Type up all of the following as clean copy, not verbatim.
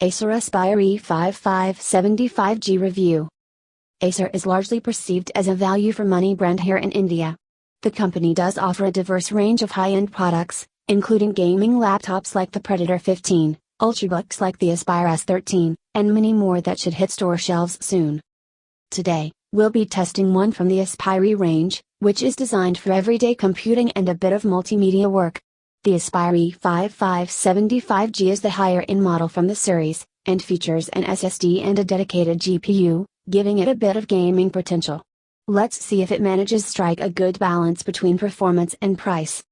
Acer Aspire E5-575G Review. Acer is largely perceived as a value-for-money brand here in India. The company does offer a diverse range of high-end products, including gaming laptops like the Predator 15, Ultrabooks like the Aspire S13, and many more that should hit store shelves soon. Today, we'll be testing one from the Aspire range, which is designed for everyday computing and a bit of multimedia work. The Aspire E5-575G is the higher-end model from the series, and features an SSD and a dedicated GPU, giving it a bit of gaming potential. Let's see if it manages to strike a good balance between performance and price.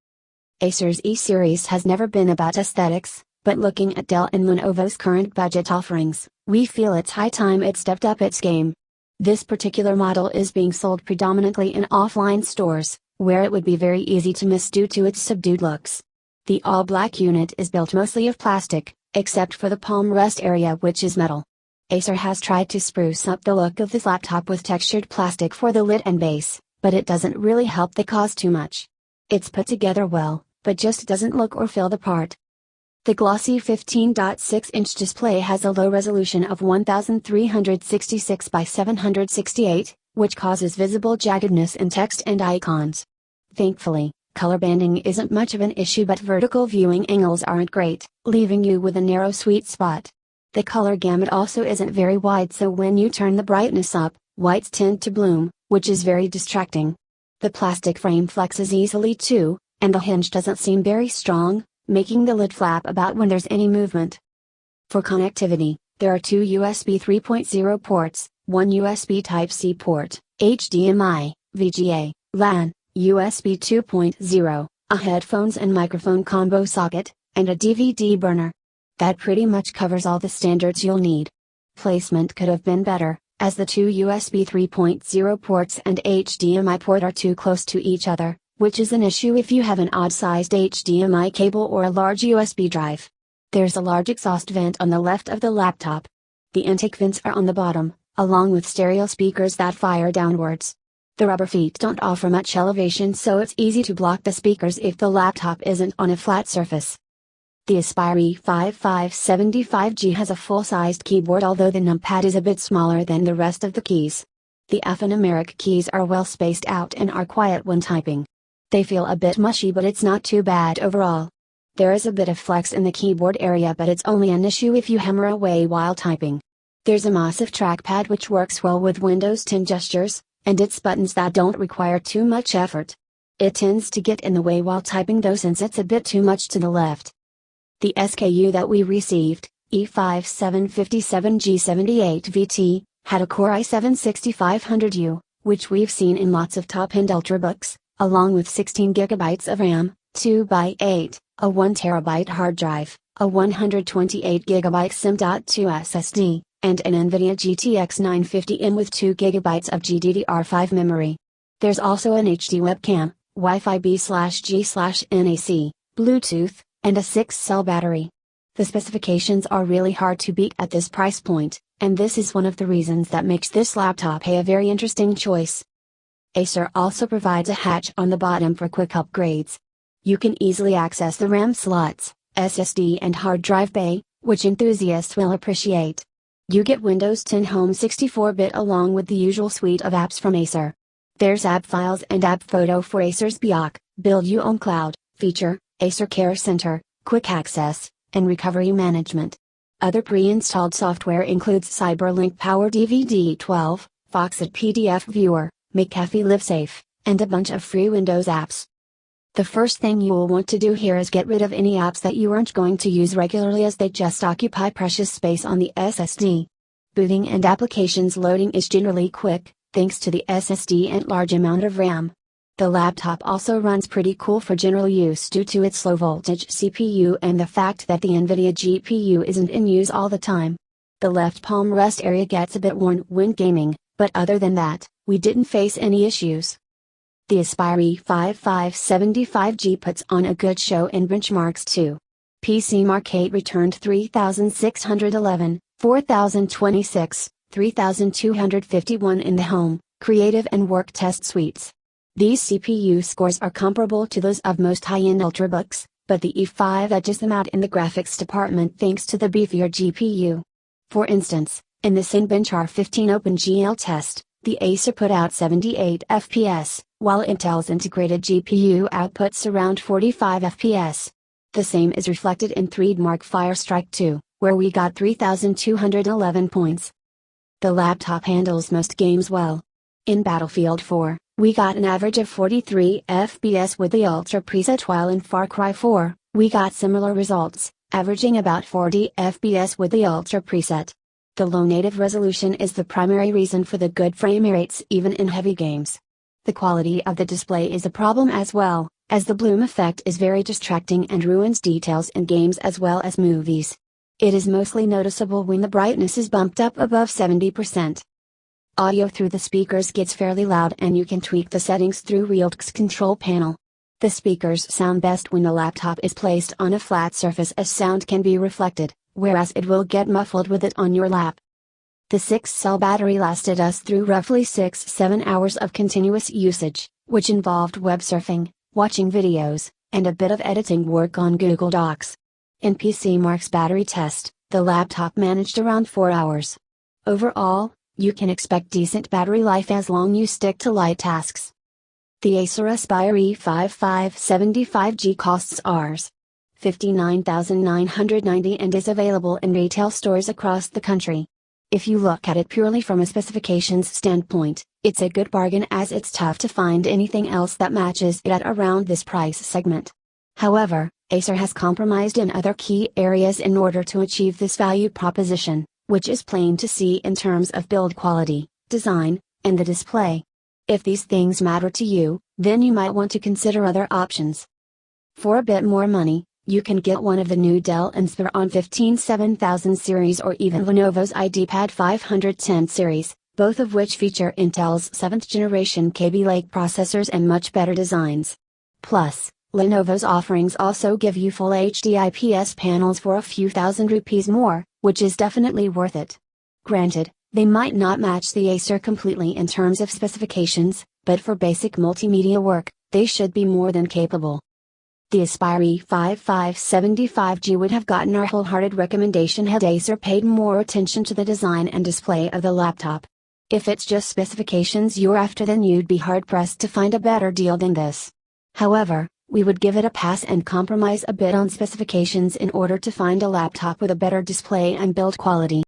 Acer's E-series has never been about aesthetics, but looking at Dell and Lenovo's current budget offerings, we feel it's high time it stepped up its game. This particular model is being sold predominantly in offline stores, where it would be very easy to miss due to its subdued looks. The all-black unit is built mostly of plastic, except for the palm rest area which is metal. Acer has tried to spruce up the look of this laptop with textured plastic for the lid and base, but it doesn't really help the cause too much. It's put together well, but just doesn't look or feel the part. The glossy 15.6-inch display has a low resolution of 1366 by 768, which causes visible jaggedness in text and icons. Thankfully, color banding isn't much of an issue, but vertical viewing angles aren't great, leaving you with a narrow sweet spot. The color gamut also isn't very wide, so when you turn the brightness up, whites tend to bloom, which is very distracting. The plastic frame flexes easily too, and the hinge doesn't seem very strong, making the lid flap about when there's any movement. For connectivity, there are two USB 3.0 ports, one USB Type-C port, HDMI, VGA, LAN, USB 2.0, a headphones and microphone combo socket, and a DVD burner. That pretty much covers all the standards you'll need. Placement could have been better, as the two USB 3.0 ports and HDMI port are too close to each other, which is an issue if you have an odd-sized HDMI cable or a large USB drive. There's a large exhaust vent on the left of the laptop. The intake vents are on the bottom, along with stereo speakers that fire downwards. The rubber feet don't offer much elevation, so it's easy to block the speakers if the laptop isn't on a flat surface. The Aspire E5-575G has a full-sized keyboard, although the numpad is a bit smaller than the rest of the keys. The alphanumeric keys are well spaced out and are quiet when typing. They feel a bit mushy, but it's not too bad overall. There is a bit of flex in the keyboard area, but it's only an issue if you hammer away while typing. There's a massive trackpad which works well with Windows 10 gestures, and its buttons that don't require too much effort. It tends to get in the way while typing though, since it's a bit too much to the left. The SKU that we received, E5-757G78VT, had a Core i7-6500U, which we've seen in lots of top-end Ultrabooks, along with 16GB of RAM, 2x8, a 1TB hard drive, a 128GB SIM.2 SSD, and an NVIDIA GTX 950M with 2GB of GDDR5 memory. There's also an HD webcam, Wi-Fi B/G/NAC, Bluetooth, and a 6-cell battery. The specifications are really hard to beat at this price point, and this is one of the reasons that makes this laptop a very interesting choice. Acer also provides a hatch on the bottom for quick upgrades. You can easily access the RAM slots, SSD and hard drive bay, which enthusiasts will appreciate. You get Windows 10 Home 64-bit along with the usual suite of apps from Acer. There's App Files and App Photo for Acer's BIOC, Build Your Own Cloud feature, Acer Care Center, Quick Access, and Recovery Management. Other pre-installed software includes CyberLink Power DVD 12, Foxit PDF Viewer, McAfee LiveSafe, and a bunch of free Windows apps. The first thing you will want to do here is get rid of any apps that you aren't going to use regularly, as they just occupy precious space on the SSD. Booting and applications loading is generally quick, thanks to the SSD and large amount of RAM. The laptop also runs pretty cool for general use due to its low voltage CPU and the fact that the NVIDIA GPU isn't in use all the time. The left palm rest area gets a bit worn when gaming, but other than that, we didn't face any issues. The Aspire E5-575G puts on a good show in benchmarks too. PC Market returned 3611, 4026, 3251 in the home, creative and work test suites. These CPU scores are comparable to those of most high-end Ultrabooks, but the E5 edges them out in the graphics department thanks to the Beefier GPU. For instance, in the Cinebench R15 OpenGL test, the Acer put out 78 FPS, while Intel's integrated GPU outputs around 45 FPS. The same is reflected in Trademark Firestrike 2, where we got 3,211 points. The laptop handles most games well. In Battlefield 4, we got an average of 43 FPS with the Ultra preset, while in Far Cry 4, we got similar results, averaging about 40 FPS with the Ultra preset. The low native resolution is the primary reason for the good frame rates even in heavy games. The quality of the display is a problem as well, as the bloom effect is very distracting and ruins details in games as well as movies. It is mostly noticeable when the brightness is bumped up above 70%. Audio through the speakers gets fairly loud, and you can tweak the settings through Realt's control panel. The speakers sound best when the laptop is placed on a flat surface, as sound can be reflected, whereas it will get muffled with it on your lap. The 6-cell battery lasted us through roughly 6-7 hours of continuous usage, which involved web surfing, watching videos, and a bit of editing work on Google Docs. In PCMark's battery test, the laptop managed around 4 hours. Overall, you can expect decent battery life as long you stick to light tasks. The Acer Aspire E5-575G costs Rs. $59,990 and is available in retail stores across the country. If you look at it purely from a specifications standpoint, it's a good bargain, as it's tough to find anything else that matches it at around this price segment. However, Acer has compromised in other key areas in order to achieve this value proposition, which is plain to see in terms of build quality, design, and the display. If these things matter to you, then you might want to consider other options. For a bit more money, you can get one of the new Dell and Aspire On15 7000 series or even Lenovo's IdeaPad 510 series, both of which feature Intel's 7th generation Kaby Lake processors and much better designs. Plus, Lenovo's offerings also give you full HD IPS panels for a few thousand rupees more, which is definitely worth it. Granted, they might not match the Acer completely in terms of specifications, but for basic multimedia work, they should be more than capable. The Aspire E5-575G would have gotten our wholehearted recommendation had Acer paid more attention to the design and display of the laptop. If it's just specifications you're after, then you'd be hard-pressed to find a better deal than this. However, we would give it a pass and compromise a bit on specifications in order to find a laptop with a better display and build quality.